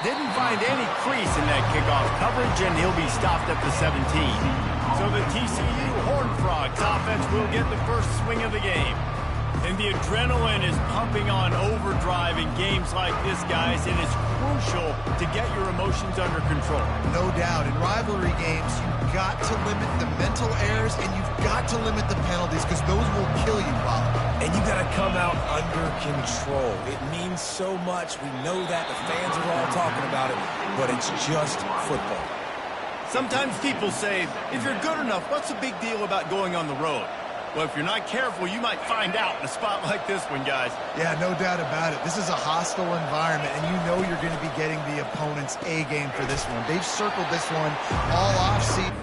Didn't find any crease in that kickoff coverage, and he'll be stopped at the 17. So the TCU Horned Frogs offense will get the first swing of the game. And the adrenaline is pumping on overdrive in games like this, guys. It is crucial to get your emotions under control. No doubt. In rivalry games, you've got to limit the mental errors, and you've got to limit the penalties, because those will kill you, Paulo. And you got to come out under control. It means so much. We know that. The fans are all talking about it, but it's just football. Sometimes people say, if you're good enough, what's the big deal about going on the road? Well, if you're not careful, you might find out in a spot like this one, guys. Yeah, no doubt about it. This is a hostile environment, and you know you're going to be getting the opponent's A game for this one. They've circled this one all offseason.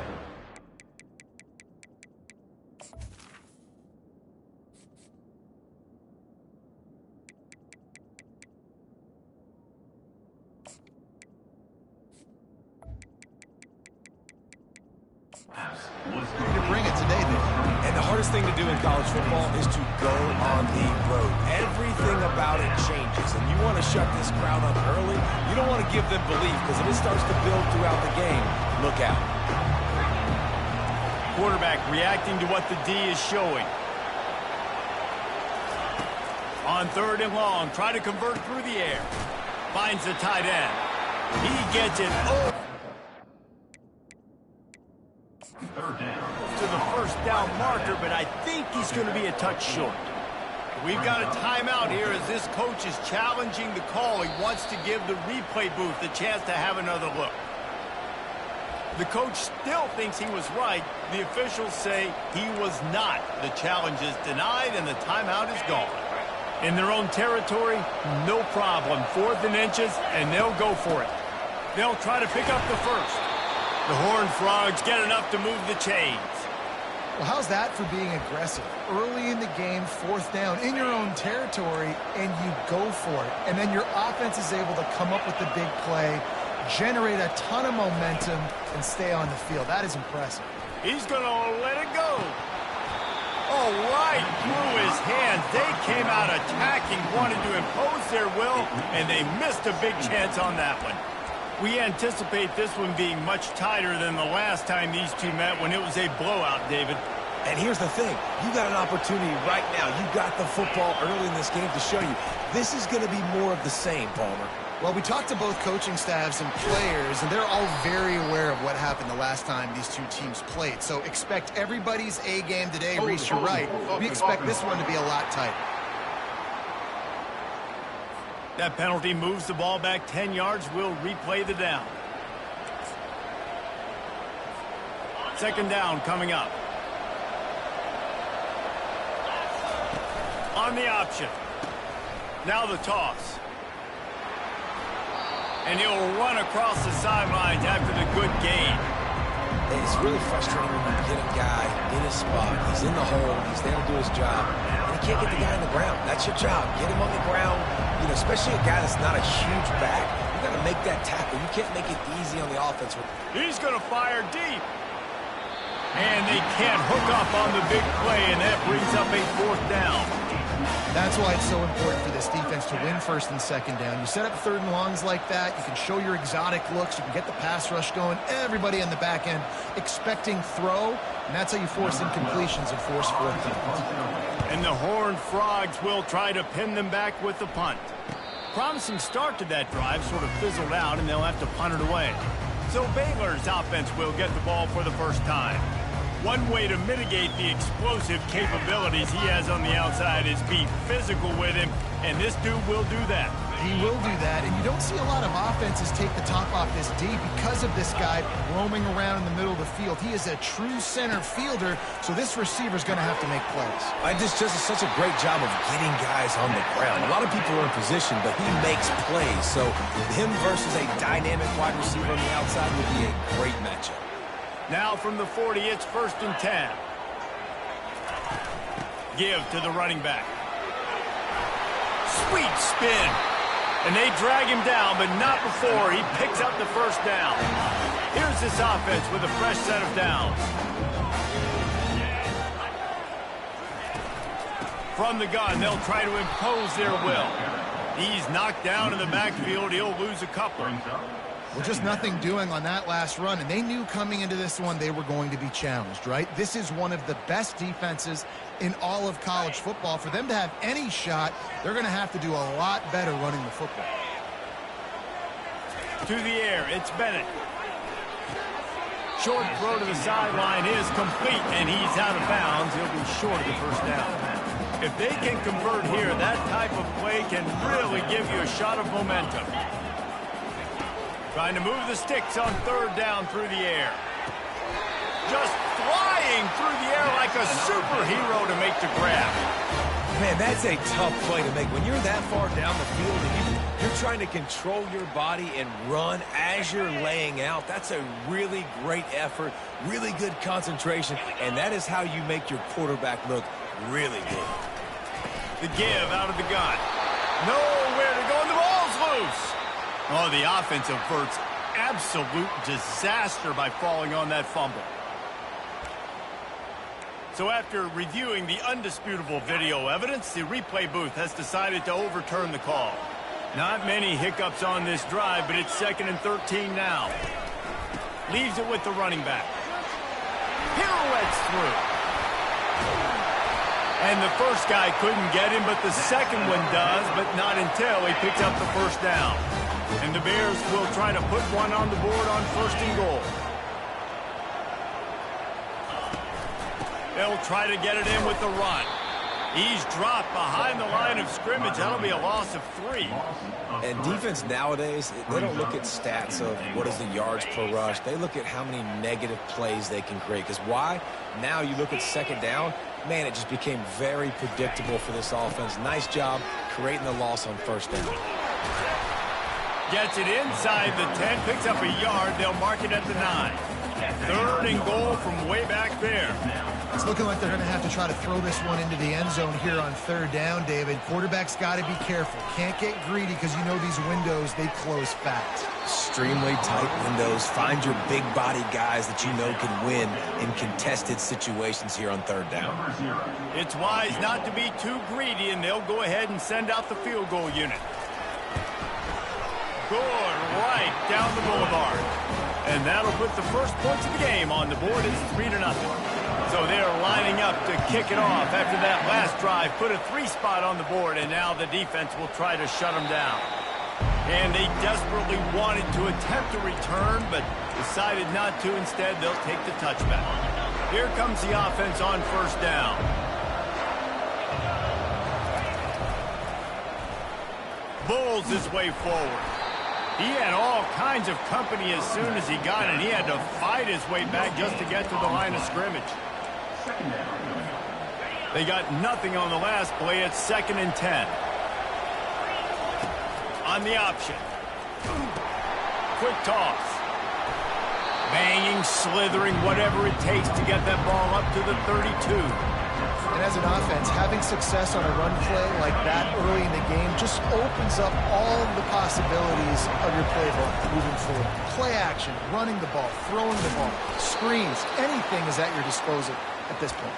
You bring it today, Nick. And the hardest thing to do in college football is to go on the road. Everything about it changes, and you want to shut this crowd up early. You don't want to give them belief, because if it starts to build throughout the game, look out. Quarterback reacting to what the D is showing. On 3rd and long, try to convert through the air. Finds the tight end. He gets it over to the first down marker, but I think he's going to be a touch short. We've got a timeout here as this coach is challenging the call. He wants to give the replay booth the chance to have another look. The coach still thinks he was right. The officials say he was not. The challenge is denied, and the timeout is gone. In their own territory, no problem. 4th and inches, and they'll go for it. They'll try to pick up the first. The Horned Frogs get enough to move the chains. Well, how's that for being aggressive? Early in the game, 4th down, in your own territory, and you go for it. And then your offense is able to come up with the big play, generate a ton of momentum, and stay on the field. That is impressive. He's going to let it go. Oh, right through his hands. They came out attacking, wanted to impose their will, and they missed a big chance on that one. We anticipate this one being much tighter than the last time these two met when it was a blowout, David. And here's the thing. You got an opportunity right now. You got the football early in this game to show you. This is going to be more of the same, Palmer. Well, we talked to both coaching staffs and players, and they're all very aware of what happened the last time these two teams played. So expect everybody's A game today. Reese, you're right. We expect this one to be a lot tighter. That penalty moves the ball back 10 yards. We'll replay the down. 2nd down coming up. On the option. Now the toss. And he'll run across the sidelines after the good gain. It's really frustrating when you get a guy in his spot. He's in the hole. He's there to do his job. And you can't get the guy on the ground. That's your job. Get him on the ground. You know, especially a guy that's not a huge back. You got to make that tackle. You can't make it easy on the offense. He's going to fire deep. And they can't hook up on the big play, and that brings up a 4th down. That's why it's so important for this defense to win 1st and 2nd down. You set up 3rd and longs like that. You can show your exotic looks. You can get the pass rush going. Everybody on the back end expecting throw, and that's how you force incompletions and force 4th downs. And the Horned Frogs will try to pin them back with the punt. Promising start to that drive, sort of fizzled out, and they'll have to punt it away. So Baylor's offense will get the ball for the first time. One way to mitigate the explosive capabilities he has on the outside is be physical with him, and this dude will do that. He will do that, and you don't see a lot of offenses take the top off this D because of this guy roaming around in the middle of the field. He is a true center fielder, so this receiver's going to have to make plays. This just is such a great job of getting guys on the ground. A lot of people are in position, but he makes plays, so him versus a dynamic wide receiver on the outside would be a great matchup. Now from the 40, it's 1st and 10. Give to the running back. Sweet spin. And they drag him down, but not before he picks up the 1st down. Here's this offense with a fresh set of downs. From the gun, they'll try to impose their will. He's knocked down in the backfield. He'll lose a couple. Well, just nothing doing on that last run, and they knew coming into this one they were going to be challenged, right? This is one of the best defenses in all of college football. For them to have any shot, they're going to have to do a lot better running the football. To the air, it's Bennett. Short throw to the sideline is complete, and he's out of bounds. He'll be short of the first down. If they can convert here, that type of play can really give you a shot of momentum. Trying to move the sticks on third down through the air. Just flying through the air like a superhero to make the grab. Man, that's a tough play to make. When you're that far down the field and you're trying to control your body and run as you're laying out, that's a really great effort, really good concentration, and that is how you make your quarterback look really good. The give out of the gun. Nowhere to go, and the ball's loose. Oh, the offense averts absolute disaster by falling on that fumble. So after reviewing the undisputable video evidence, the replay booth has decided to overturn the call. Not many hiccups on this drive, but it's 2nd and 13 now. Leaves it with the running back. Pirouettes through. And the first guy couldn't get him, but the second one does, but not until he picks up the first down. And the Bears will try to put one on the board on 1st and goal. They'll try to get it in with the run. He's dropped behind the line of scrimmage. That'll be a loss of 3. And defense nowadays, they don't look at stats of what is the yards per rush. They look at how many negative plays they can create. Because why? Now you look at 2nd down, man, it just became very predictable for this offense. Nice job creating the loss on 1st down. Gets it inside the 10, picks up a yard. They'll mark it at the 9. 3rd and goal from way back there. It's looking like they're going to have to try to throw this one into the end zone here on 3rd down, David. Quarterback's got to be careful. Can't get greedy because you know these windows, they close fast. Extremely tight windows. Find your big body guys that you know can win in contested situations here on 3rd down. It's wise not to be too greedy, and they'll go ahead and send out the field goal unit. Good, right down the boulevard. And that'll put the first points of the game on the board. It's 3-0. So they're lining up to kick it off after that last drive. Put a 3 spot on the board, and now the defense will try to shut them down. And they desperately wanted to attempt a return, but decided not to. Instead, they'll take the touchback. Here comes the offense on 1st down. Bulls his way forward. He had all kinds of company as soon as he got it. He had to fight his way back just to get to the line of scrimmage. They got nothing on the last play. It's 2nd and 10. On the option. Quick toss. Banging, slithering, whatever it takes to get that ball up to the 32. And as an offense, having success on a run play like that early in the game just opens up all the possibilities of your playbook moving forward. Play action, running the ball, throwing the ball, screens, anything is at your disposal at this point.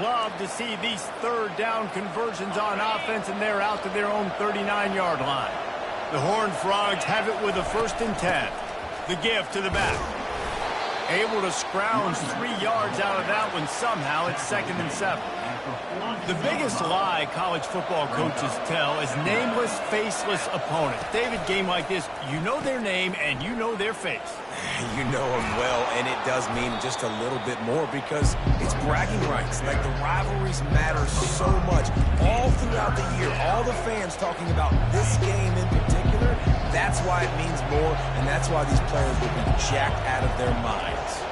Love to see these 3rd down conversions on offense, and they're out to their own 39-yard line. The Horned Frogs have it with a 1st and 10. The give to the back. Able to scrounge 3 yards out of that one somehow. It's 2nd and 7. The biggest lie college football coaches tell is nameless, faceless opponents. David, game like this, you know their name and you know their face. You know them well, and it does mean just a little bit more because it's bragging rights. Like, the rivalries matter so much. All throughout the year, all the fans talking about this game in particular, that's why it means more, and that's why these players will be jacked out of their minds.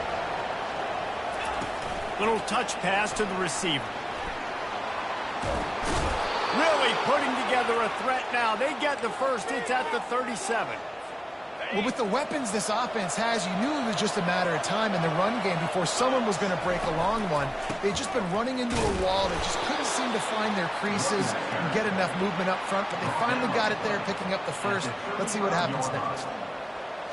Little touch pass to the receiver. Really putting together a threat now. They get the first. It's at the 37. Well, with the weapons this offense has, you knew it was just a matter of time in the run game before someone was going to break a long one. They've just been running into a wall. They just couldn't seem to find their creases and get enough movement up front, but they finally got it there, picking up the first. Let's see what happens next.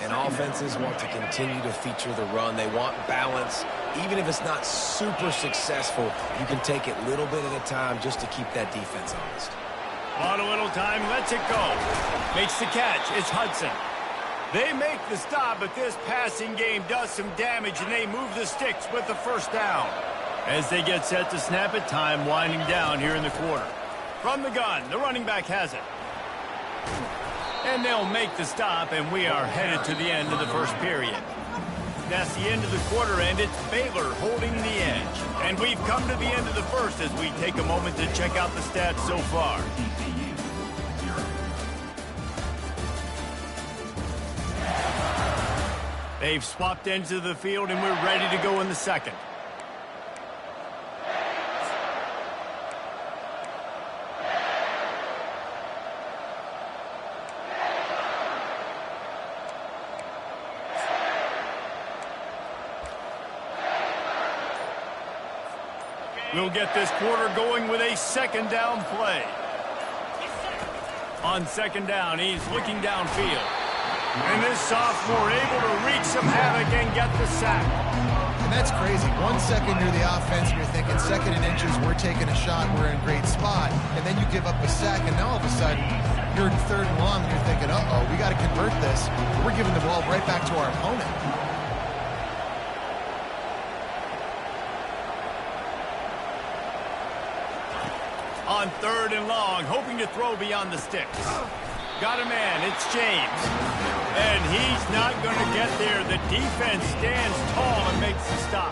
And offenses want to continue to feature the run. They want balance. Even if it's not super successful, you can take it little bit at a time just to keep that defense honest. On a little time, lets it go. Makes the catch. It's Hudson. They make the stop, but this passing game does some damage, and they move the sticks with the first down. As they get set to snap it, time winding down here in the quarter. From the gun, the running back has it. And they'll make the stop, and we are headed to the end of the first period. That's the end of the quarter, and it's Baylor holding the edge. And we've come to the end of the first as we take a moment to check out the stats so far. They've swapped ends of the field, and we're ready to go in the second. We'll get this quarter going with a second down play. On second down, he's looking downfield. And this sophomore able to wreak some havoc and get the sack. And that's crazy. 1 second you're the offense and you're thinking second and inches, we're taking a shot, we're in a great spot. And then you give up a sack, and now all of a sudden you're in third and long and you're thinking, uh-oh, we got to convert this. We're giving the ball right back to our opponent. On third and long, hoping to throw beyond the sticks. Got a man, it's James. And he's not going to get there. The defense stands tall and makes the stop.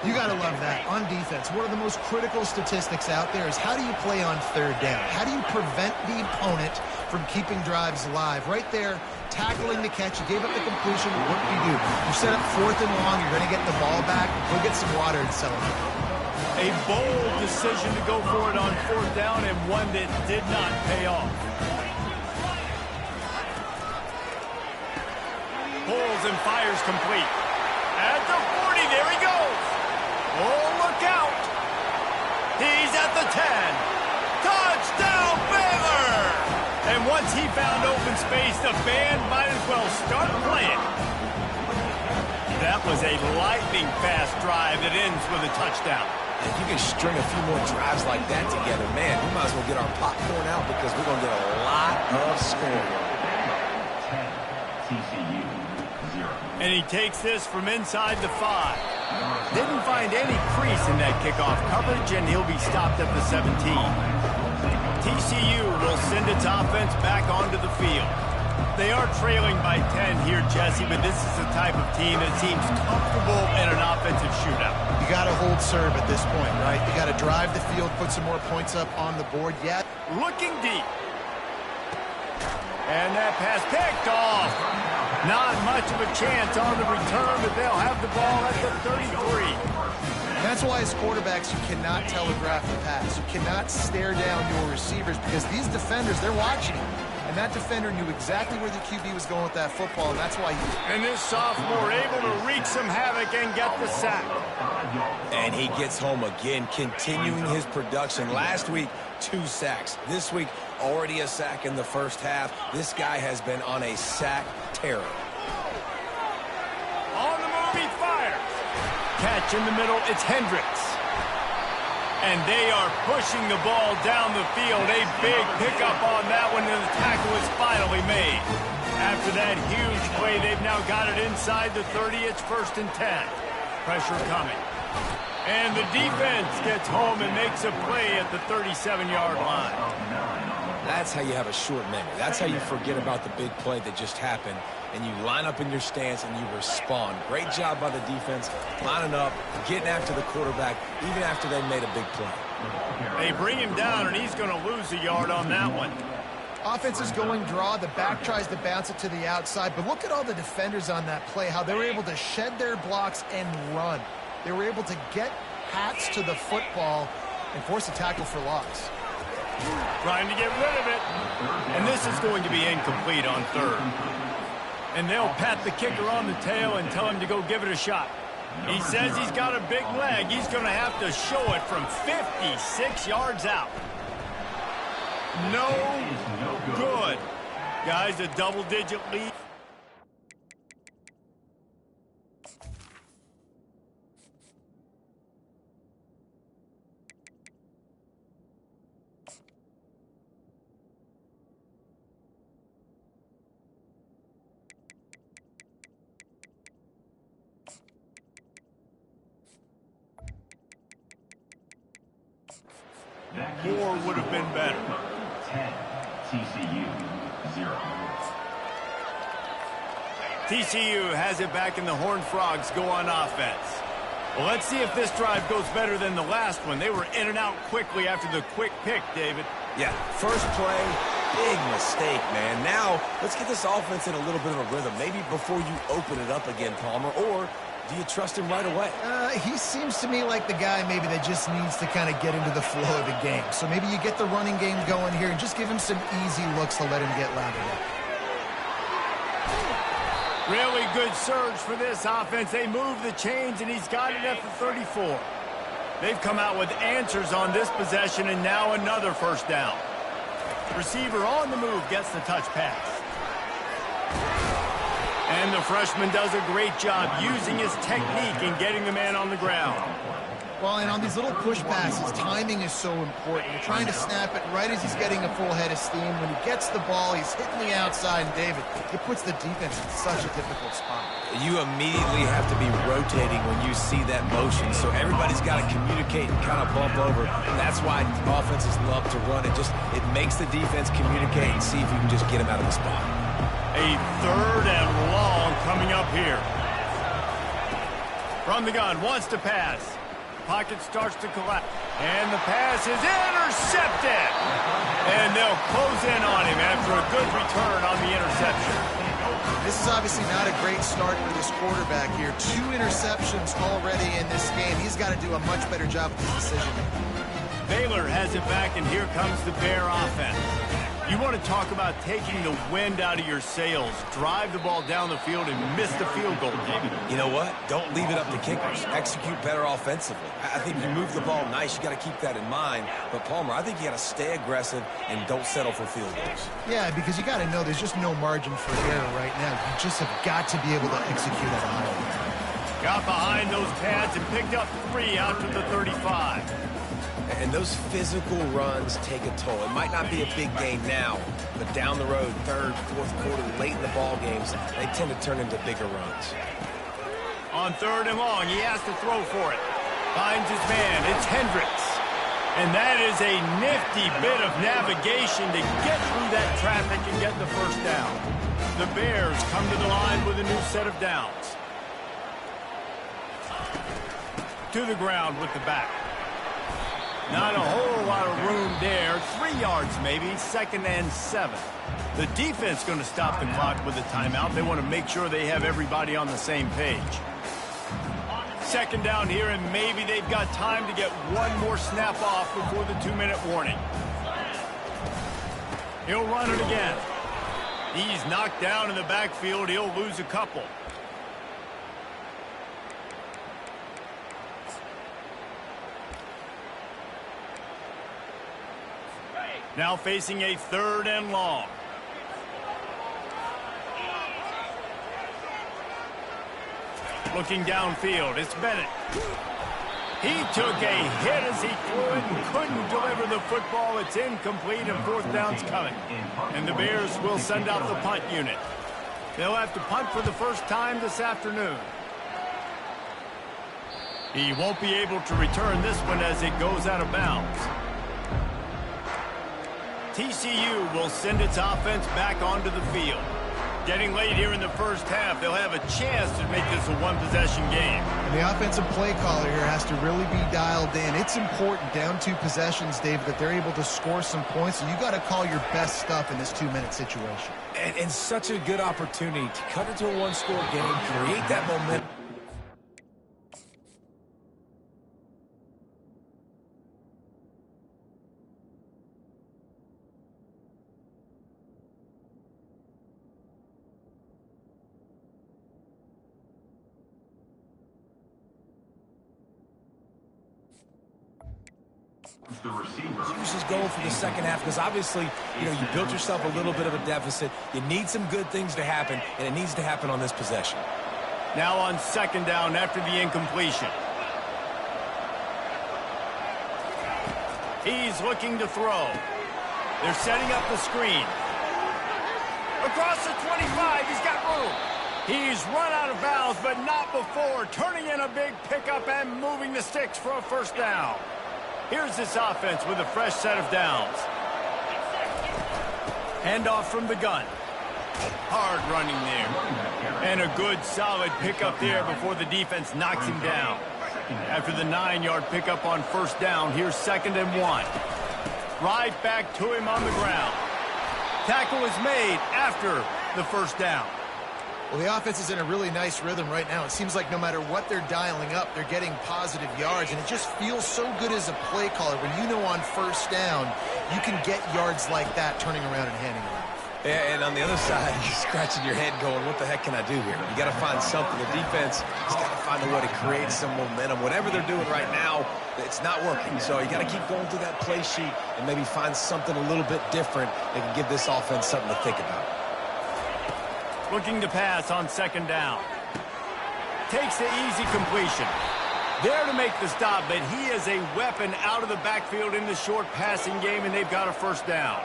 You got to love that. On defense, one of the most critical statistics out there is how do you play on third down? How do you prevent the opponent from keeping drives alive? Right there, tackling the catch. You gave up the completion. What do? You set up fourth and long. You're going to get the ball back. Go get some water and celebrate. A bold decision to go for it on fourth down, and one that did not pay off. Pulls and fires complete. At the 40, there he goes. Oh, look out. He's at the 10. Touchdown, Baylor! And once he found open space, the band might as well start playing. That was a lightning-fast drive that ends with a touchdown. If you can string a few more drives like that together, man, we might as well get our popcorn out because we're going to get a lot of scoring. And he takes this from inside the 5. Didn't find any crease in that kickoff coverage, and he'll be stopped at the 17. TCU will send its offense back onto the field. They are trailing by 10 here, Jesse, but this is the type of team that seems comfortable in an offensive shootout. You got to hold serve at this point, right? You got to drive the field, put some more points up on the board. Yeah. Looking deep. And that pass picked off. Not much of a chance on the return, but they'll have the ball at the 33. And that's why as quarterbacks, you cannot telegraph the pass. You cannot stare down your receivers because these defenders, they're watching you. And that defender knew exactly where the QB was going with that football, and that's why he... And this sophomore able to wreak some havoc and get the sack. And he gets home again, continuing his production. Last week, 2 sacks. This week, already a sack in the first half. This guy has been on a sack terror. On the move, he fires. Catch in the middle, it's Hendricks. And they are pushing the ball down the field. A big pickup on that one, and the tackle is finally made. After that huge play, they've now got it inside the 30. It's 1st and 10. Pressure coming. And the defense gets home and makes a play at the 37-yard line. That's how you have a short memory. That's how you forget about the big play that just happened, and you line up in your stance and you respond. Great job by the defense, lining up, getting after the quarterback, even after they made a big play. They bring him down, and he's going to lose a yard on that one. Offense is going draw. The back tries to bounce it to the outside, but look at all the defenders on that play, how they were able to shed their blocks and run. They were able to get hats to the football and force a tackle for loss. Trying to get rid of it. And this is going to be incomplete on third. And they'll pat the kicker on the tail and tell him to go give it a shot. He says he's got a big leg. He's going to have to show it from 56 yards out. No good. Guys, a double-digit lead. been better. 10, TCU, 0. TCU has it back, and the Horned Frogs go on offense. Well, let's see if this drive goes better than the last one. They were in and out quickly after the quick pick, David. Yeah, first play, big mistake, man. Now, let's get this offense in a little bit of a rhythm. Maybe before you open it up again, Palmer, or do you trust him right away? He seems to me like the guy maybe that just needs to kind of get into the flow of the game. So maybe you get the running game going here and just give him some easy looks to let him get loaded up. Really good surge for this offense. They move the chains, and he's got it at the 34. They've come out with answers on this possession, and now another first down. Receiver on the move gets the touch pass. And the freshman does a great job using his technique and getting the man on the ground. Well, and on these little push passes, timing is so important. You're trying to snap it right as he's getting a full head of steam. When he gets the ball, he's hitting the outside, and David, it puts the defense in such a difficult spot. You immediately have to be rotating when you see that motion, so everybody's got to communicate and kind of bump over. That's why offenses love to run. It makes the defense communicate and see if you can just get him out of the spot. A third and long coming up here. From the gun, wants to pass. Pocket starts to collapse. And the pass is intercepted. And they'll close in on him after a good return on the interception. This is obviously not a great start for this quarterback here. 2 interceptions already in this game. He's got to do a much better job with his decision. Baylor has it back, and here comes the Bear offense. You want to talk about taking the wind out of your sails. Drive the ball down the field and miss the field goal, David. You know what? Don't leave it up to kickers. Execute better offensively. I think you move the ball nice. You got to keep that in mind. But, Palmer, I think you got to stay aggressive and don't settle for field goals. Yeah, because you got to know there's just no margin for error right now. You just have got to be able to execute at a high level. Got behind those pads and picked up 3 out to the 35. And those physical runs take a toll. It might not be a big game now, but down the road, third, fourth quarter, late in the ball games, they tend to turn into bigger runs. On 3rd and long, he has to throw for it. Finds his man. It's Hendricks. And that is a nifty bit of navigation to get through that traffic and get the first down. The Bears come to the line with a new set of downs. To the ground with the back. Not a whole lot of room there. 3 yards maybe, 2nd and 7. The defense going to stop the clock with a timeout. They want to make sure they have everybody on the same page. 2nd down here, and maybe they've got time to get one more snap off before the 2-minute warning. He'll run it again. He's knocked down in the backfield. He'll lose a couple. Now facing a 3rd and long. Looking downfield, it's Bennett. He took a hit as he threw it and couldn't deliver the football. It's incomplete, and 4th down's coming. And the Bears will send out the punt unit. They'll have to punt for the first time this afternoon. He won't be able to return this one as it goes out of bounds. TCU will send its offense back onto the field. Getting late here in the first half, they'll have a chance to make this a one-possession game. And the offensive play caller here has to really be dialed in. It's important, down 2 possessions, David, that they're able to score some points, and you got to call your best stuff in this 2-minute situation. And such a good opportunity to cut it to a 1-score game, create that momentum. Uses going for the second half because obviously, you built yourself a little bit of a deficit. You need some good things to happen, and it needs to happen on this possession. Now on 2nd down after the incompletion. He's looking to throw. They're setting up the screen. Across the 25, he's got room. He's run out of bounds, but not before turning in a big pickup and moving the sticks for a 1st down. Here's this offense with a fresh set of downs. Handoff from the gun. Hard running there. And a good, solid pickup there before the defense knocks him down. After the 9-yard pickup on first down, here's 2nd and 1. Right back to him on the ground. Tackle is made after the first down. Well, the offense is in a really nice rhythm right now. It seems like no matter what they're dialing up, they're getting positive yards, and it just feels so good as a play caller when you know on first down you can get yards like that turning around and handing it off. Yeah, and on the other side, you're scratching your head going, what the heck can I do here? You got to find something. The defense has got to find a way to create some momentum. Whatever they're doing right now, it's not working. So you got to keep going through that play sheet and maybe find something a little bit different that can give this offense something to think about. Looking to pass on 2nd down. Takes the easy completion. There to make the stop, but he is a weapon out of the backfield in the short passing game, and they've got a first down.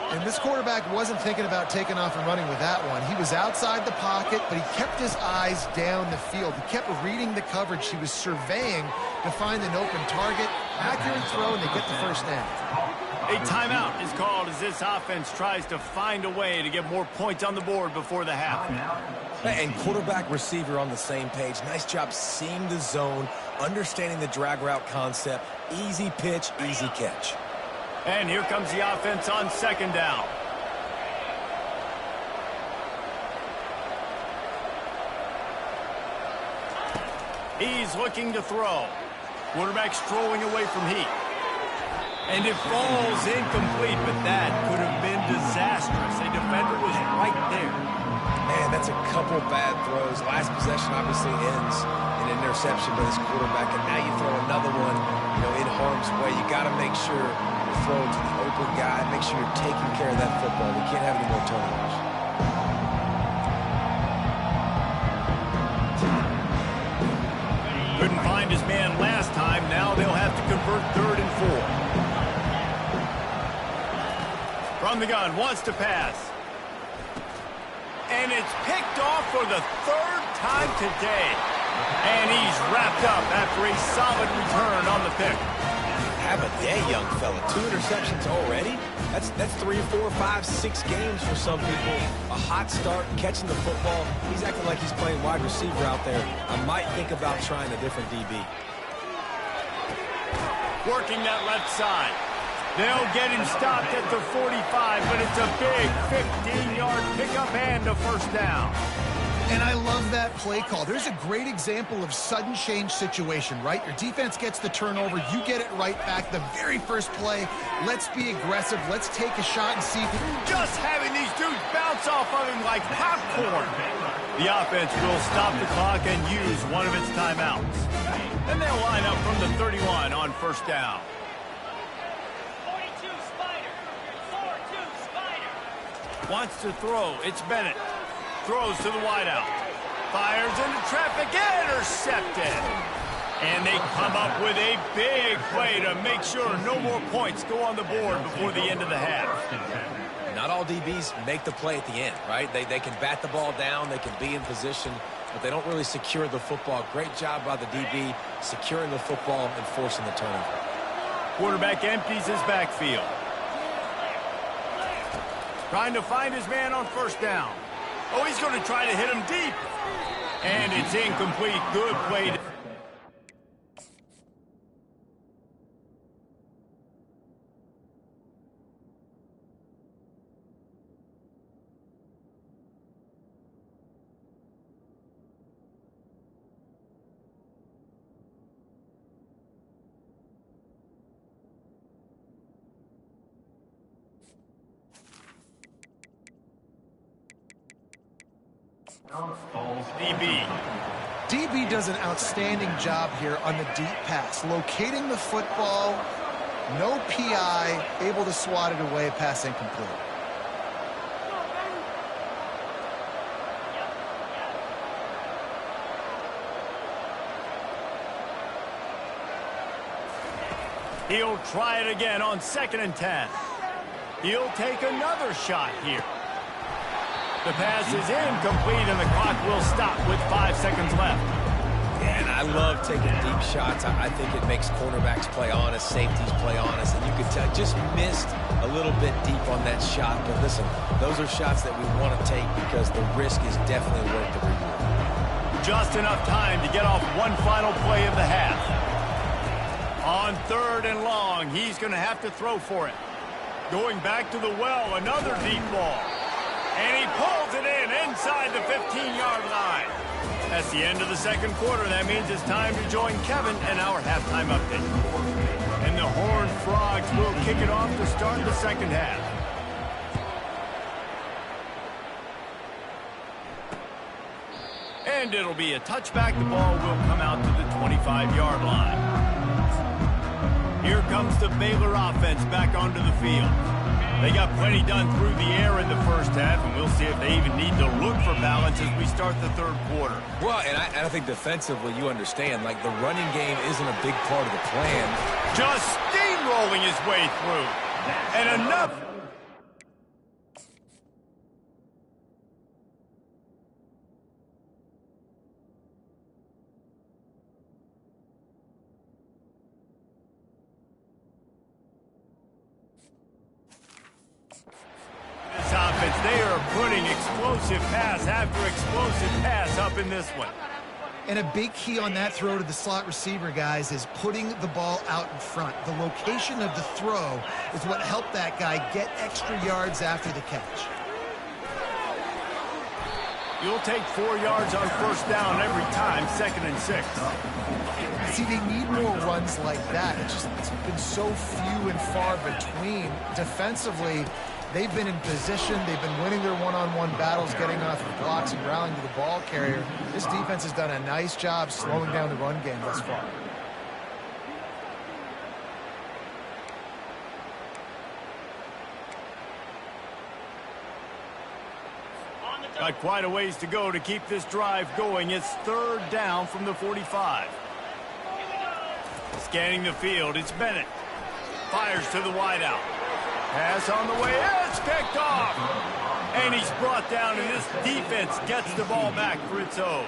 And this quarterback wasn't thinking about taking off and running with that one. He was outside the pocket, but he kept his eyes down the field. He kept reading the coverage. He was surveying to find an open target. Accurate throw, and they get the first down. A timeout is called as this offense tries to find a way to get more points on the board before the half. And quarterback, receiver on the same page. Nice job seeing the zone, understanding the drag route concept. Easy pitch, easy catch. And here comes the offense on 2nd down. He's looking to throw. Quarterback strolling away from heat. And it falls incomplete, but that could have been disastrous. A defender was right there. Man, that's a couple bad throws. Last possession obviously ends in an interception by this quarterback, and now you throw another one, in harm's way. You got to make sure you're throwing to the open guy. Make sure you're taking care of that football. We can't have any more turnovers. Couldn't find his man last time. Now they'll have to convert 3rd and 4. From the gun, wants to pass. And it's picked off for the 3rd time today. And he's wrapped up after a solid return on the pick. Have a day, young fella. 2 interceptions already? That's 3, 4, 5, 6 games for some people. A hot start, catching the football. He's acting like he's playing wide receiver out there. I might think about trying a different DB. Working that left side. They'll get him stopped at the 45, but it's a big 15-yard pickup and a first down. And I love that play call. There's a great example of sudden change situation, right? Your defense gets the turnover. You get it right back. The very first play, let's be aggressive. Let's take a shot and see. Just having these dudes bounce off of him like popcorn. The offense will stop the clock and use one of its timeouts. And they'll line up from the 31 on first down. Wants to throw. It's Bennett. Throws to the wideout. Fires into traffic. Intercepted. And they come up with a big play to make sure no more points go on the board before the end of the half. Not all DBs make the play at the end, right? They can bat the ball down. They can be in position, but they don't really secure the football. Great job by the DB securing the football and forcing the turnover. Quarterback empties his backfield. Trying to find his man on first down. Oh, he's going to try to hit him deep. And it's incomplete. Good play. DB does an outstanding job here on the deep pass, locating the football, no PI, able to swat it away, pass incomplete. He'll try it again on 2nd and 10. He'll take another shot here. The pass is incomplete, and the clock will stop with 5 seconds left. Yeah, and I love taking deep shots. I think it makes cornerbacks play honest, safeties play honest, and you can tell just missed a little bit deep on that shot. But listen, those are shots that we want to take because the risk is definitely worth the reward. Just enough time to get off one final play of the half. On 3rd and long, he's going to have to throw for it. Going back to the well, another deep ball. And he pulls it in inside the 15-yard line. That's the end of the second quarter. That means it's time to join Kevin and our halftime update. And the Horned Frogs will kick it off to start the second half. And it'll be a touchback. The ball will come out to the 25-yard line. Here comes the Baylor offense back onto the field. They got plenty done through the air in the first half, and we'll see if they even need to look for balance as we start the third quarter. Well, and I think defensively, you understand, like the running game isn't a big part of the plan. Just steamrolling his way through. And enough. They are putting explosive pass after explosive pass up in this one. And a big key on that throw to the slot receiver, guys, is putting the ball out in front. The location of the throw is what helped that guy get extra yards after the catch. You'll take 4 yards on first down every time, 2nd and 6. See, they need more runs like that. It's been so few and far between. Defensively, they've been in position. They've been winning their one-on-one battles, getting off the blocks and rallying to the ball carrier. This defense has done a nice job slowing down the run game thus far. Got quite a ways to go to keep this drive going. It's 3rd down from the 45. Scanning the field, it's Bennett. Fires to the wideout. Pass on the way, it's picked off. And he's brought down, and this defense gets the ball back for its own.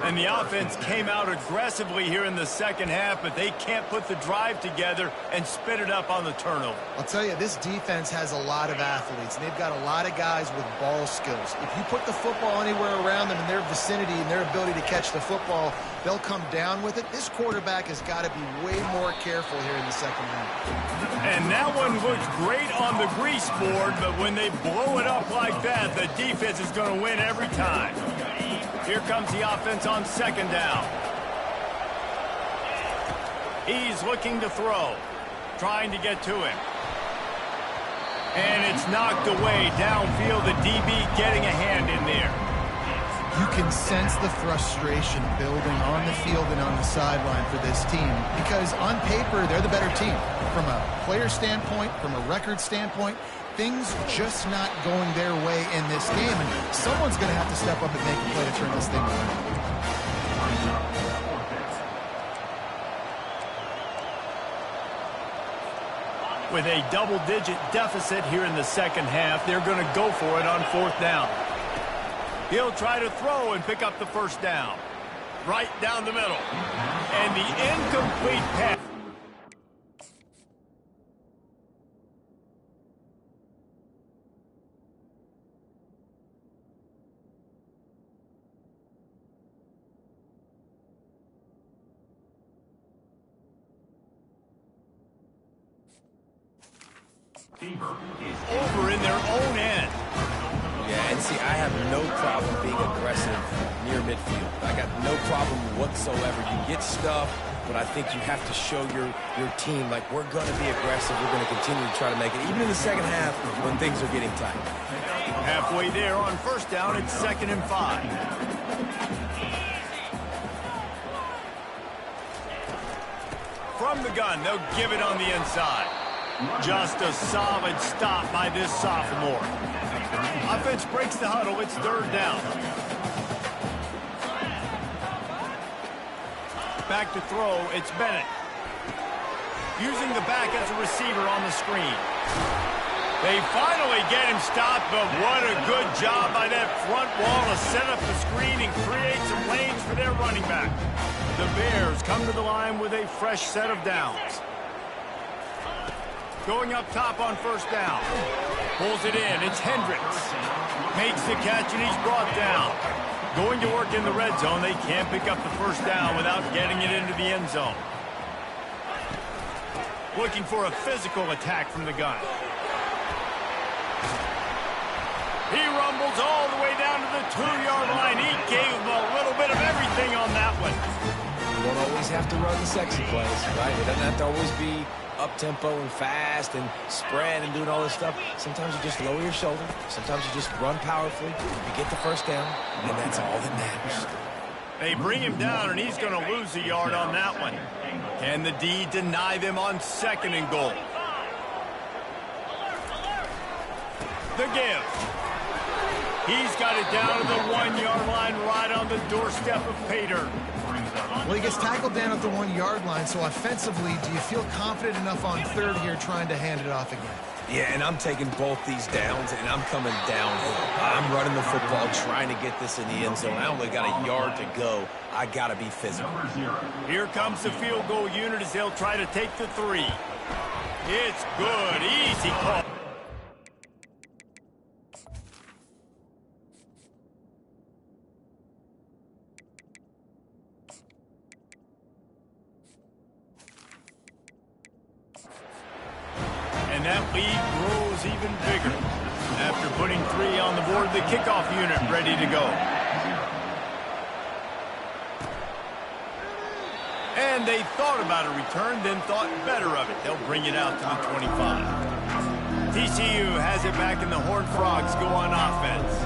And the offense came out aggressively here in the second half, but they can't put the drive together and spit it up on the turnover. I'll tell you, this defense has a lot of athletes, and they've got a lot of guys with ball skills. If you put the football anywhere around them in their vicinity and their ability to catch the football, they'll come down with it. This quarterback has got to be way more careful here in the second half. And that one looks great on the grease board, but when they blow it up like that, the defense is going to win every time. Here comes the offense on 2nd down. He's looking to throw, trying to get to him. And it's knocked away downfield. The DB getting a hand in there. You can sense the frustration building on the field and on the sideline for this team because on paper, they're the better team. From a player standpoint, from a record standpoint, things just not going their way in this game, and someone's going to have to step up and make a play to turn this thing around. With a double-digit deficit here in the second half, they're going to go for it on 4th down. He'll try to throw and pick up the first down. Right down the middle. And the incomplete pass. Over in their own end. Yeah, and see, I have no problem being aggressive near midfield. I got no problem whatsoever. You get stuff, but I think you have to show your team, like, we're going to be aggressive. We're going to continue to try to make it, even in the second half when things are getting tight. Halfway there on first down, it's 2nd and 5. From the gun, they'll give it on the inside. Just a solid stop by this sophomore. Offense breaks the huddle. It's 3rd down. Back to throw. It's Bennett. Using the back as a receiver on the screen. They finally get him stopped, but what a good job by that front wall to set up the screen and create some lanes for their running back. The Bears come to the line with a fresh set of downs. Going up top on first down. Pulls it in. It's Hendricks. Makes the catch, and he's brought down. Going to work in the red zone. They can't pick up the first down without getting it into the end zone. Looking for a physical attack from the gun. He rumbles all the way down to the 2-yard line. He gave him a little bit of everything on that one. You don't always have to run the sexy plays, right? It doesn't have to always be up-tempo and fast and spread and doing all this stuff. Sometimes you just lower your shoulder. Sometimes you just run powerfully. You get the first down, and that's all that matters. They bring him down, and he's going to lose a yard on that one. Can the D deny them on 2nd and goal? The give. He's got it down to the 1-yard line right on the doorstep of Pater. Well, he gets tackled down at the 1-yard line, so offensively, do you feel confident enough on 3rd here trying to hand it off again? Yeah, and I'm taking both these downs, and I'm coming downhill. I'm running the football, trying to get this in the end zone. I only got a yard to go. I got to be physical. Here comes the field goal unit as they'll try to take the 3. It's good. Easy call. And that lead grows even bigger. After putting 3 on the board, the kickoff unit ready to go. And they thought about a return, then thought better of it. They'll bring it out to the 25. TCU has it back, and the Horned Frogs go on offense.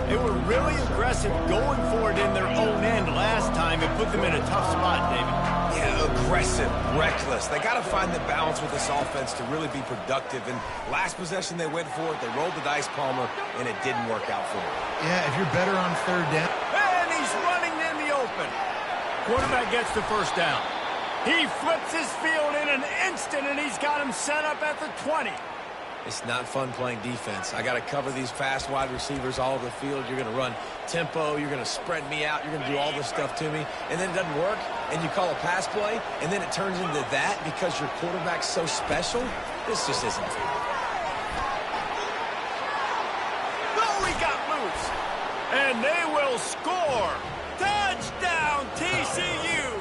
They were really aggressive going for it in their own end last time. It put them in a tough spot, David. Yeah, aggressive, reckless. They got to find the balance with this offense to really be productive. And last possession they went for it. They rolled the dice, Palmer, and it didn't work out for them. Yeah, if you're better on 3rd down. And he's running in the open. Quarterback gets the first down. He flips his field in an instant, and he's got him set up at the 20. It's not fun playing defense. I got to cover these fast wide receivers all over the field. You're going to run tempo. You're going to spread me out. You're going to do all this stuff to me. And then it doesn't work, and you call a pass play, and then it turns into that because your quarterback's so special. This just isn't fair. Oh, he got loose. And they will score. Touchdown, TCU.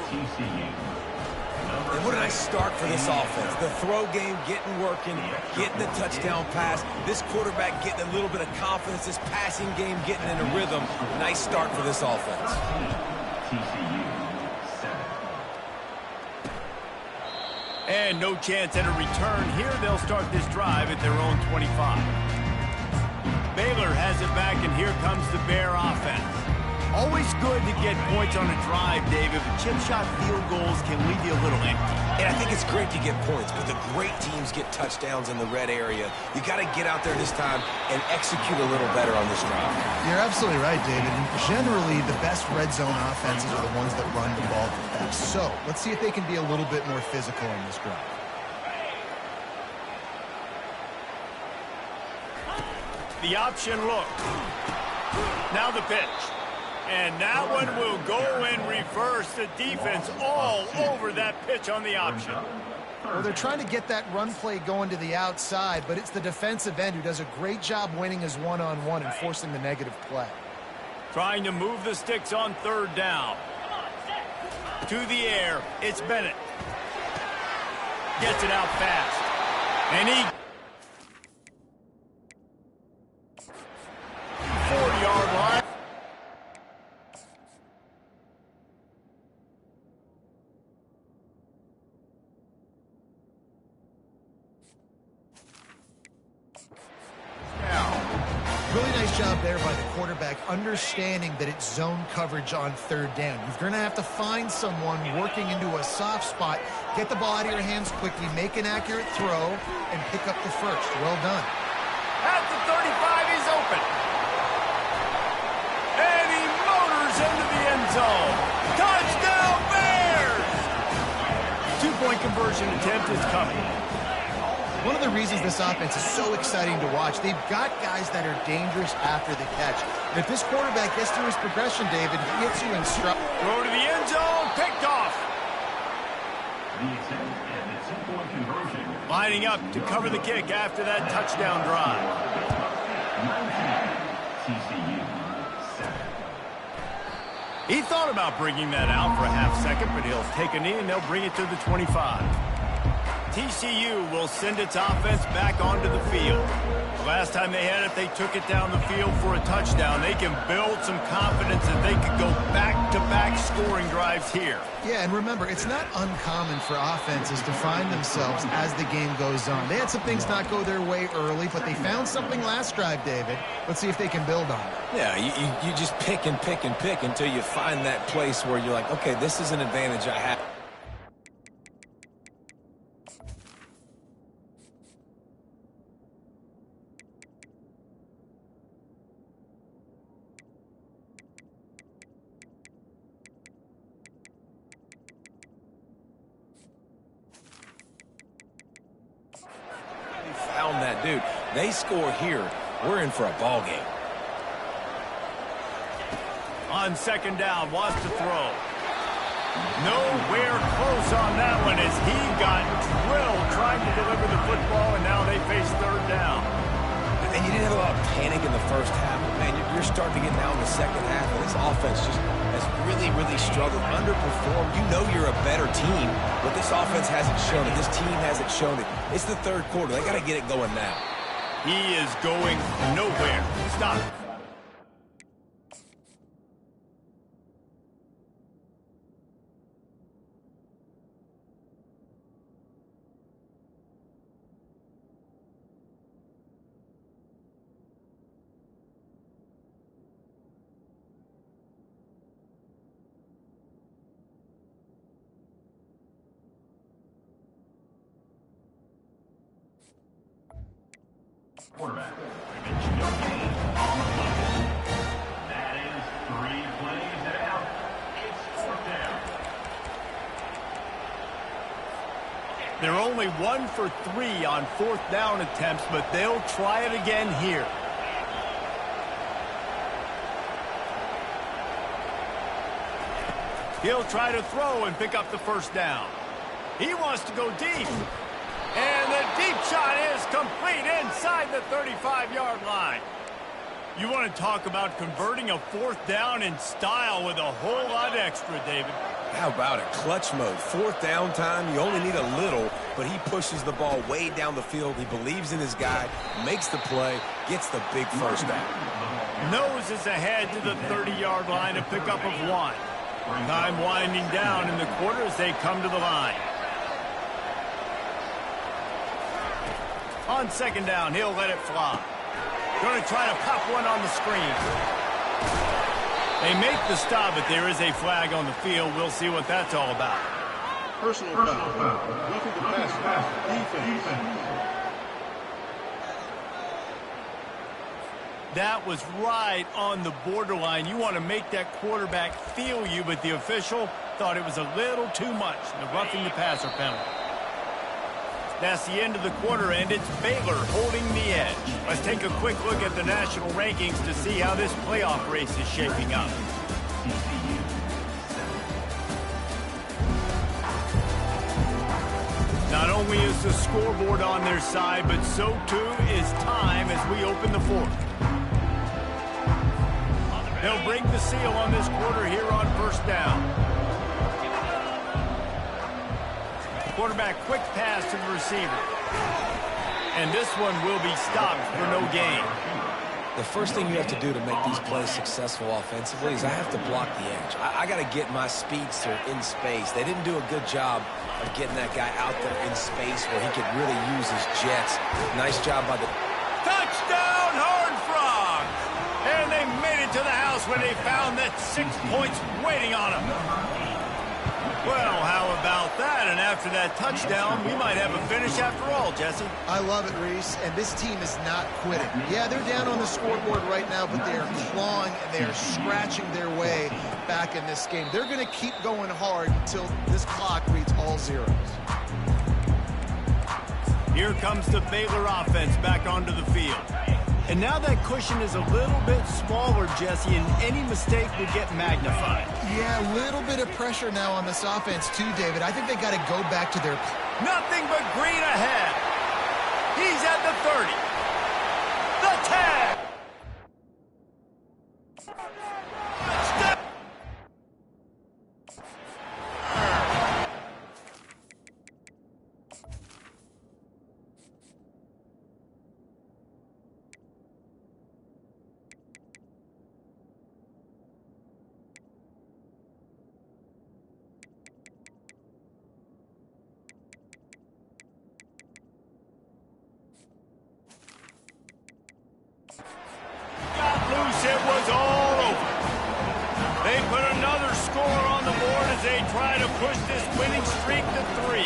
And what did I start for this offense? The throw game getting working, getting the touchdown pass. This quarterback getting a little bit of confidence. This passing game getting in a rhythm. Nice start for this offense. TCU 7. And no chance at a return here. They'll start this drive at their own 25. Baylor has it back, and here comes the Bear offense. Always good to get points on a drive, David, but chip shot field goals can leave you a little empty. And I think it's great to get points, but the great teams get touchdowns in the red area. You got to get out there this time and execute a little better on this drive. You're absolutely right, David. Generally, the best red zone offenses are the ones that run the ball the best. So let's see if they can be a little bit more physical in this drive. The option look. Now the pitch. And that one will go in reverse. The defense all over that pitch on the option. Well, they're trying to get that run play going to the outside, but it's the defensive end who does a great job winning his one-on-one and forcing the negative play. Trying to move the sticks on 3rd down. To the air, it's Bennett. Gets it out fast. And he... 4-yard line. Really nice job there by the quarterback, understanding that it's zone coverage on 3rd down. You're going to have to find someone working into a soft spot, get the ball out of your hands quickly, make an accurate throw, and pick up the first. Well done. At the 35, he's open. And he motors into the end zone. Touchdown, Bears! 2-point conversion attempt is coming. One of the reasons this offense is so exciting to watch, they've got guys that are dangerous after the catch. And if this quarterback gets through his progression, David, he hits you in stride. Throw to the end zone, picked off. The attempt and the two-point conversion. Lining up to cover the kick after that touchdown drive. 19, TCU, 7. He thought about bringing that out for a half second, but he'll take a knee and they'll bring it to the 25. TCU will send its offense back onto the field. The last time they had it, they took it down the field for a touchdown. They can build some confidence that they could go back-to-back scoring drives here. Yeah, and remember, it's not uncommon for offenses to find themselves as the game goes on. They had some things not go their way early, but they found something last drive, David. Let's see if they can build on it. Yeah, you just pick and pick and pick until you find that place where you're like, okay, this is an advantage I have. Found that dude. They score here. We're in for a ball game. On second down, wants to throw. Nowhere close on that one as he got drilled trying to deliver the football, and now they face third down. And you didn't have a lot of panic in the first half. But man, you're starting to get now in the second half, and this offense just has really, really struggled, underperformed. You know you're a better team, but this offense hasn't shown it. This team hasn't shown it. It's the third quarter. They got to get it going now. He is going nowhere. Stop. Quarterback. Dimension of game on the play. That is 3 plays and out. It's fourth down. They're only 1 for 3 on fourth down attempts, but they'll try it again here. He'll try to throw and pick up the first down. He wants to go deep. And the deep shot is complete inside the 35-yard line. You want to talk about converting a fourth down in style with a whole lot extra, David. How about it? Clutch mode. Fourth down time. You only need a little, but he pushes the ball way down the field. He believes in his guy, makes the play, gets the big first down. Noses ahead to the 30-yard line, a pickup of 1. Time winding down in the quarter as they come to the line. On second down, he'll let it fly. Going to try to pop one on the screen. They make the stop, but there is a flag on the field. We'll see what that's all about. Personal foul. Roughing the pass. Defense. That was right on the borderline. You want to make that quarterback feel you, but the official thought it was a little too much. The roughing the passer penalty. That's the end of the quarter, and it's Baylor holding the edge. Let's take a quick look at the national rankings to see how this playoff race is shaping up. TCU, 7. Not only is the scoreboard on their side, but so too is time as we open the fourth. They'll break the seal on this quarter here on first down. Quarterback quick pass to the receiver. And this one will be stopped for no gain. The first thing you have to do to make these plays successful offensively is I have to block the edge. I got to get my speedster in space. They didn't do a good job of getting that guy out there in space where he could really use his jets. Nice job by the... Touchdown, Horned Frogs! And they made it to the house when they found that 6 points waiting on them. Well, how about that? And after that touchdown, we might have a finish after all, Jesse. I love it, Reese, and this team is not quitting. Yeah, they're down on the scoreboard right now, but they are clawing and they are scratching their way back in this game. They're going to keep going hard until this clock reads all zeros. Here comes the Baylor offense back onto the field. And now that cushion is a little bit smaller, Jesse, and any mistake will get magnified. Yeah, a little bit of pressure now on this offense too, David. I think they got to go back to their... Nothing but green ahead. He's at the 30. The 10. It was all over. They put another score on the board as they try to push this winning streak to 3.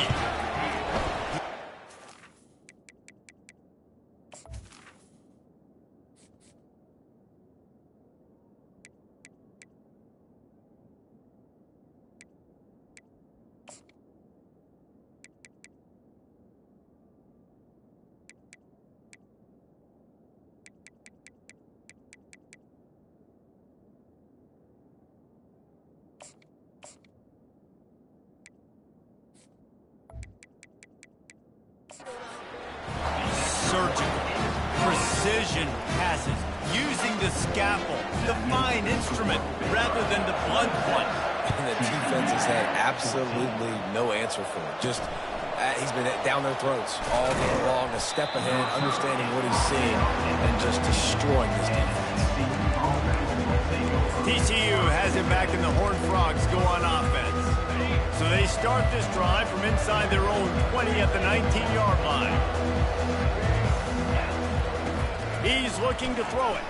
Surgical, precision passes, using the scalpel, the fine instrument, rather than the blunt one. And the defense has had absolutely no answer for it. Just, he's been down their throats all game long, a step ahead, understanding what he's seeing, and just destroying this defense. TCU has it back in the Horned Frogs go on offense. So they start this drive from inside their own 20 at the 19-yard line. He's looking to throw it.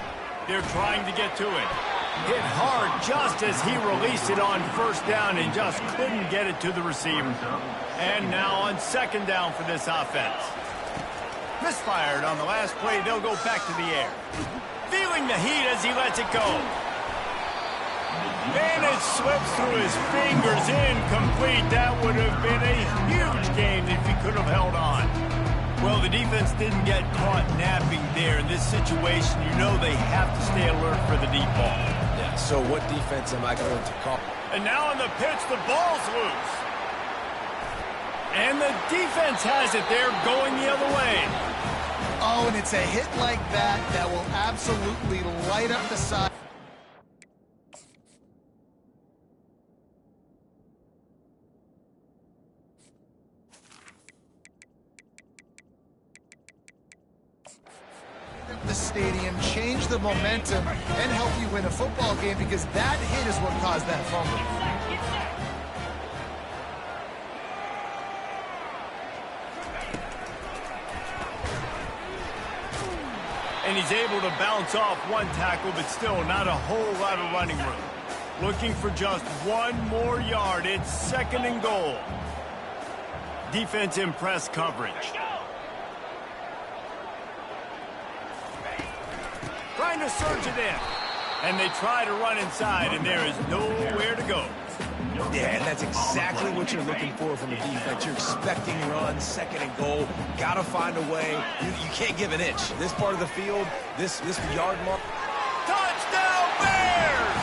They're trying to get to it. Hit hard just as he released it on first down and just couldn't get it to the receiver. And now on second down for this offense. Misfired on the last play. They'll go back to the air. Feeling the heat as he lets it go. And it slips through his fingers, incomplete. That would have been a huge game if he could have held on. Well, the defense didn't get caught napping there. In this situation, you know they have to stay alert for the deep ball. Yeah, so what defense am I going to call? And now on the pitch, the ball's loose. And the defense has it there going the other way. Oh, and it's a hit like that that will absolutely light up the side. The stadium, change the momentum, and help you win a football game, because that hit is what caused that fumble. And he's able to bounce off one tackle, but still not a whole lot of running room. Looking for just one more yard. It's second and goal. Defense in press coverage. Trying to surge it in. And they try to run inside, and there is nowhere to go. Yeah, and that's exactly what you're looking for from the defense. You're expecting runs, second and goal. Got to find a way. You can't give an inch. This part of the field, this yard mark. Touchdown Bears!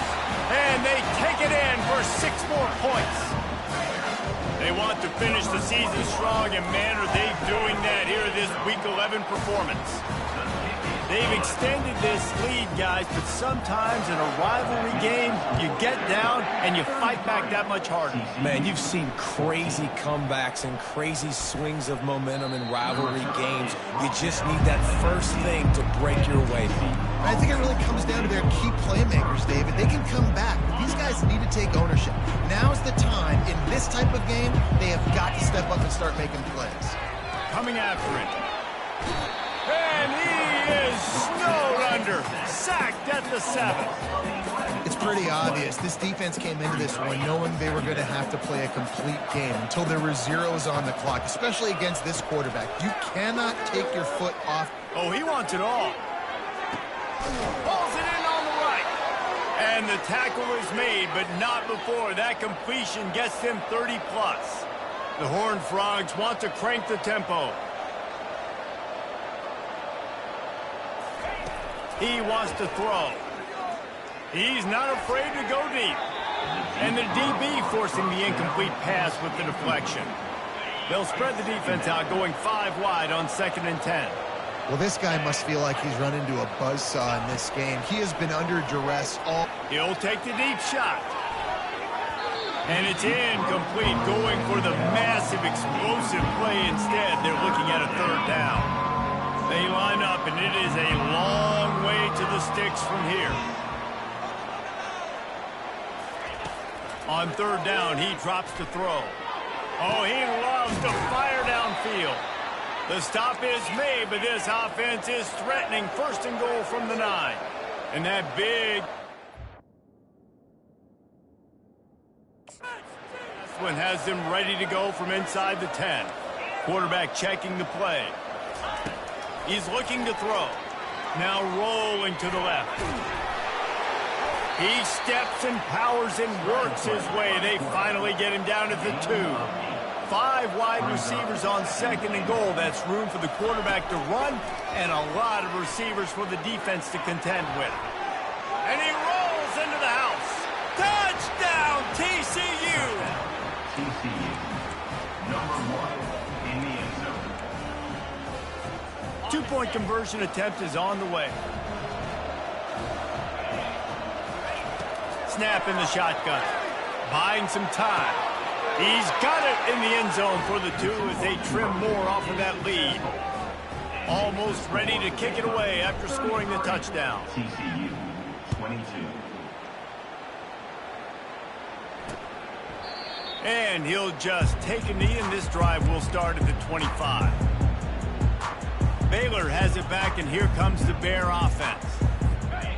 And they take it in for 6 more points. They want to finish the season strong, and man, are they doing that here this Week 11 performance. They've extended this lead, guys, but sometimes in a rivalry game, you get down and you fight back that much harder. Man, you've seen crazy comebacks and crazy swings of momentum in rivalry games. You just need that first thing to break your way. I think it really comes down to their key playmakers, David. They can come back, but these guys need to take ownership. Now's the time. In this type of game, they have got to step up and start making plays. Coming after it. And he is snowed under. Sacked at the 7. It's pretty obvious. This defense came into this one knowing they were going to have to play a complete game until there were zeros on the clock, especially against this quarterback. You cannot take your foot off. Oh, he wants it all. Pulls it in on the right. And the tackle is made, but not before that completion gets them 30+. The Horned Frogs want to crank the tempo. He wants to throw. He's not afraid to go deep. And the DB forcing the incomplete pass with the deflection. They'll spread the defense out, going 5 wide on 2nd and 10. Well, this guy must feel like he's run into a buzzsaw in this game. He has been under duress all... He'll take the deep shot. And it's incomplete, going for the massive, explosive play instead. They're looking at a 3rd down. They line up, and it is a long way to the sticks from here. On 3rd down, he drops to throw. Oh, he loves to fire downfield. The stop is made, but this offense is threatening 1st and goal from the 9. And that big... This one has them ready to go from inside the 10. Quarterback checking the play. He's looking to throw. Now rolling to the left. He steps and powers and works his way. They finally get him down at the 2. 5 wide receivers on 2nd and goal. That's room for the quarterback to run and a lot of receivers for the defense to contend with. And he rolls into the house. Touchdown, TCU! TCU, number 1 in the end zone. 2-point conversion attempt is on the way. Snap in the shotgun. Buying some time. He's got it in the end zone for the 2 as they trim more off of that lead. Almost ready to kick it away after scoring the touchdown. TCU, 22. And he'll just take a knee, and this drive will start at the 25. Baylor has it back, and here comes the Bear offense.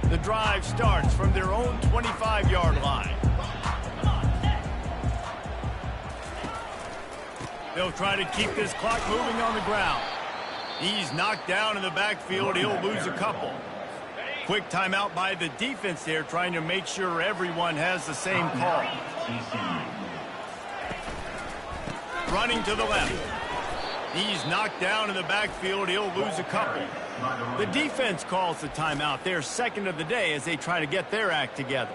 The drive starts from their own 25-yard line. They'll try to keep this clock moving on the ground. He's knocked down in the backfield. He'll lose a couple. Quick timeout by the defense there, trying to make sure everyone has the same call. Running to the left. He's knocked down in the backfield. He'll lose a couple. The defense calls the timeout. They're 2nd of the day as they try to get their act together.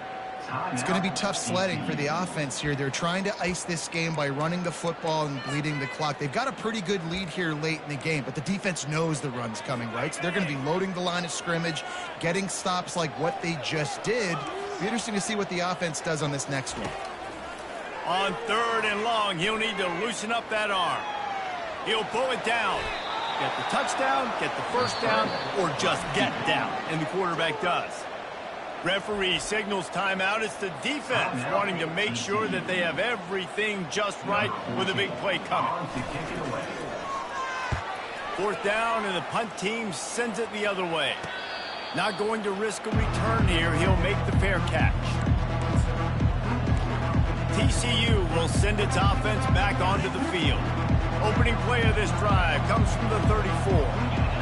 It's going to be tough sledding for the offense here. They're trying to ice this game by running the football and bleeding the clock. They've got a pretty good lead here late in the game, but the defense knows the run's coming, right? So they're going to be loading the line of scrimmage, getting stops like what they just did. It'll be interesting to see what the offense does on this next one. On 3rd and long, he'll need to loosen up that arm. He'll pull it down. Get the touchdown, get the 1st down, or just get down, and the quarterback does. Referee signals timeout. It's the defense wanting to make sure that they have everything just right with a big play coming. 4th down, and the punt team sends it the other way. Not going to risk a return here. He'll make the fair catch. TCU will send its offense back onto the field. Opening play of this drive comes from the 34.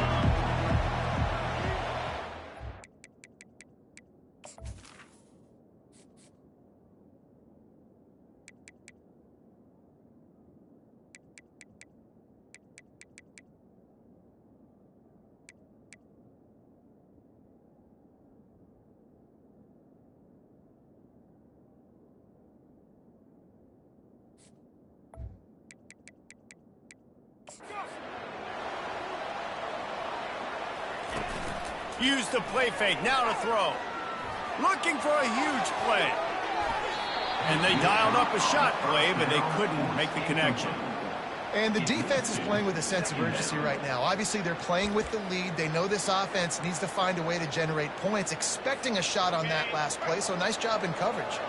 Use the play fake, now to throw. Looking for a huge play. And they dialed up a shot play, but they couldn't make the connection. And the defense is playing with a sense of urgency right now. Obviously, they're playing with the lead. They know this offense needs to find a way to generate points, expecting a shot on that last play, so nice job in coverage.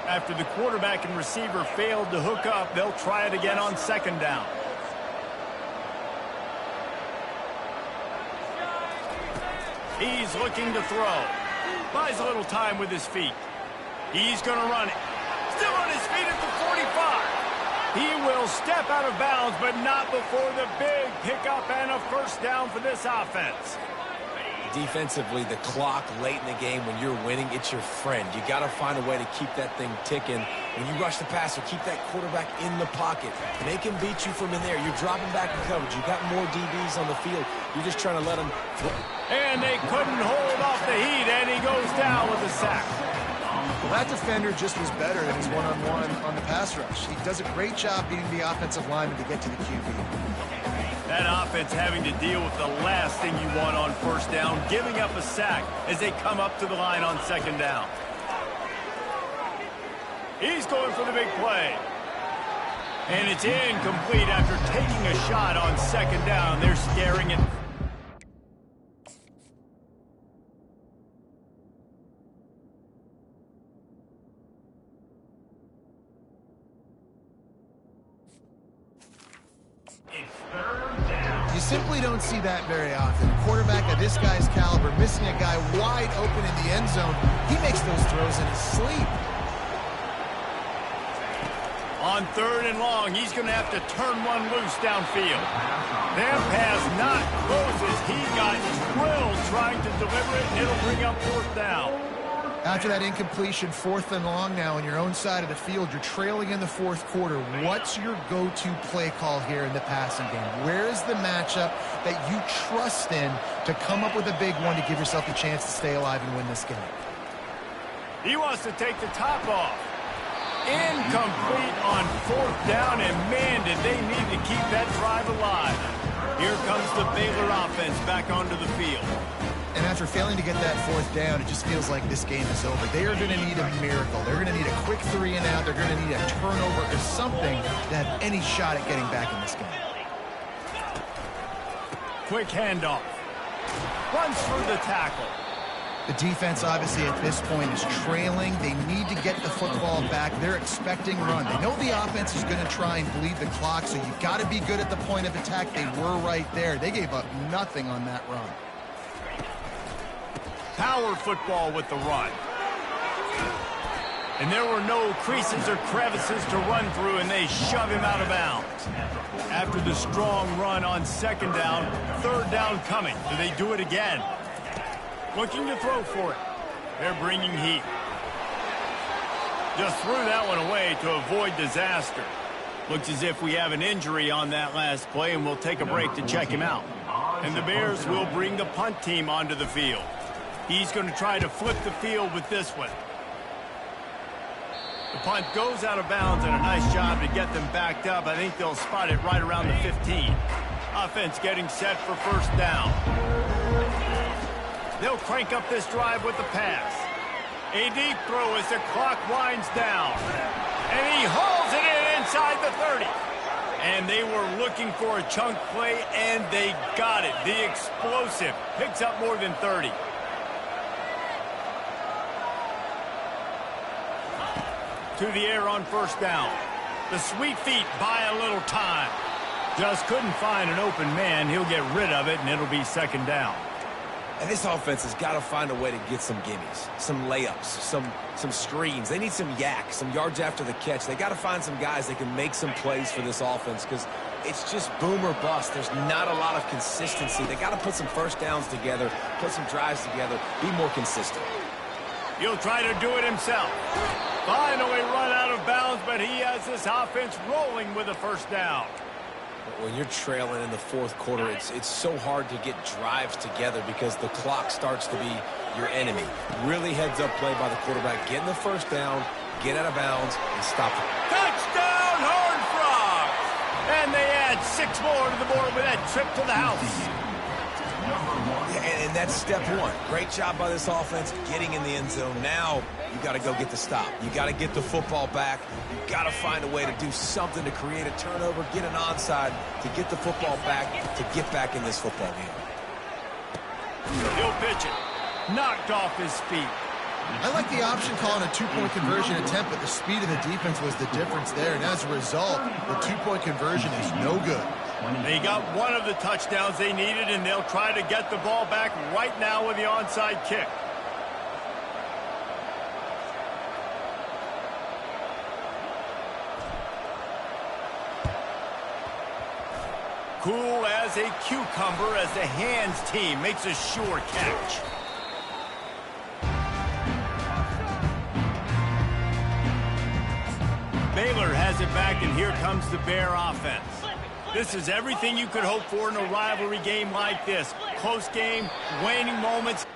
After the quarterback and receiver failed to hook up, they'll try it again on 2nd down. He's looking to throw. Buys a little time with his feet. He's going to run it. Still on his feet at the 45. He will step out of bounds, but not before the big pickup and a 1st down for this offense. defensively, the clock late in the game when you're winning, it's your friend. You got to find a way to keep that thing ticking. When you rush the passer, keep that quarterback in the pocket. Make him beat you from in there. You're dropping back in coverage. You got more DBs on the field. You're just trying to let them throw. And they couldn't hold off the heat, and he goes down with a sack. Well, that defender just was better than his one-on-one on the pass rush. He does a great job beating the offensive lineman to get to the QB. That offense having to deal with the last thing you want on first down, giving up a sack as they come up to the line on second down. He's going for the big play. And it's incomplete after taking a shot on second down. They're scaring it. You simply don't see that very often. A quarterback of this guy's caliber missing a guy wide open in the end zone. He makes those throws in his sleep. On third and long, he's going to have to turn one loose downfield. That pass not close as he got drilled trying to deliver it. It'll bring up fourth down. After that incompletion, fourth and long now on your own side of the field, you're trailing in the fourth quarter. What's your go-to play call here in the passing game? Where is the matchup that you trust in to come up with a big one to give yourself a chance to stay alive and win this game? He wants to take the top off. Incomplete on fourth down, and man, did they need to keep that drive alive. Here comes the Baylor offense back onto the field. And after failing to get that fourth down, it just feels like this game is over. They are going to need a miracle. They're going to need a quick 3 and out. They're going to need a turnover or something to have any shot at getting back in this game. Quick handoff. Runs through the tackle. The defense, obviously, at this point is trailing. They need to get the football back. They're expecting run. They know the offense is going to try and bleed the clock, so you've got to be good at the point of attack. They were right there. They gave up nothing on that run. Power football with the run. And there were no creases or crevices to run through, and they shove him out of bounds. After the strong run on second down, third down coming. Do they do it again? Looking to throw for it. They're bringing heat. Just threw that one away to avoid disaster. Looks as if we have an injury on that last play, and we'll take a break to check him out. And the Bears will bring the punt team onto the field. He's going to try to flip the field with this one. The punt goes out of bounds, and a nice job to get them backed up. I think they'll spot it right around the 15. Offense getting set for first down. They'll crank up this drive with the pass. A deep throw as the clock winds down. And he hauls it in inside the 30. And they were looking for a chunk play, and they got it. The explosive picks up more than 30. To the air on first down. The sweet feet buy a little time. Just couldn't find an open man. He'll get rid of it, and it'll be second down. And this offense has got to find a way to get some gimmies, some layups, some screens. They need some yak, some yards after the catch. They got to find some guys that can make some plays for this offense because it's just boom or bust. There's not a lot of consistency. They got to put some first downs together, put some drives together, be more consistent. He'll try to do it himself. Finally run out of bounds, but he has this offense rolling with a first down. When you're trailing in the fourth quarter, it's so hard to get drives together because the clock starts to be your enemy. Really heads-up play by the quarterback. Get in the first down, get out of bounds, and stop it. Touchdown, Horned Frogs! And they add 6 more to the board with that trip to the house. And that's step one. Great job by this offense getting in the end zone. Now you got to go get the stop. You got to get the football back. You got to find a way to do something to create a turnover, get an onside, to get the football back, to get back in this football game. He'll pitch it. Knocked off his feet. I like the option calling a 2-point conversion attempt, but the speed of the defense was the difference there. And as a result, the 2-point conversion is no good. They got one of the touchdowns they needed, and they'll try to get the ball back right now with the onside kick. Cool as a cucumber as the hands team makes a sure catch. Baylor has it back, and here comes the Bear offense. This is everything you could hope for in a rivalry game like this. Close game, waning moments.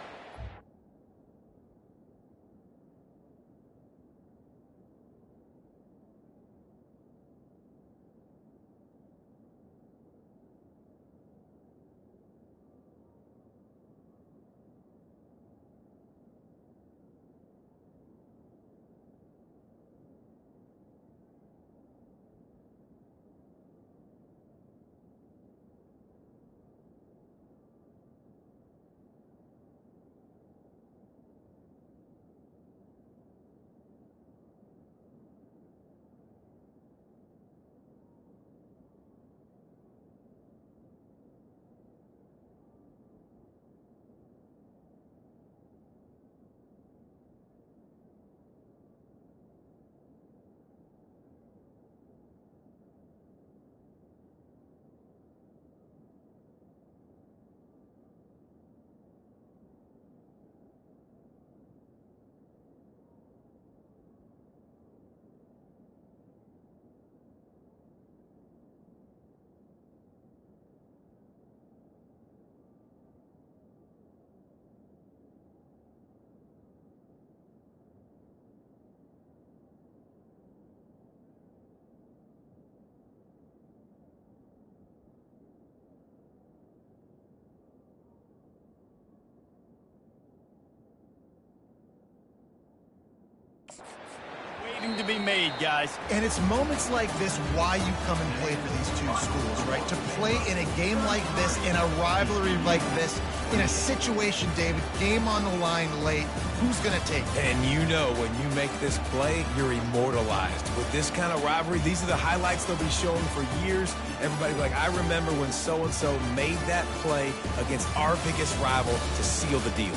Waiting to be made, guys. And it's moments like this why you come and play for these two schools, right? To play in a game like this, in a rivalry like this, in a situation, David, game on the line late, who's going to take it? And you know when you make this play, you're immortalized. With this kind of rivalry, these are the highlights they'll be showing for years. Everybody be like, I remember when so-and-so made that play against our biggest rival to seal the deal.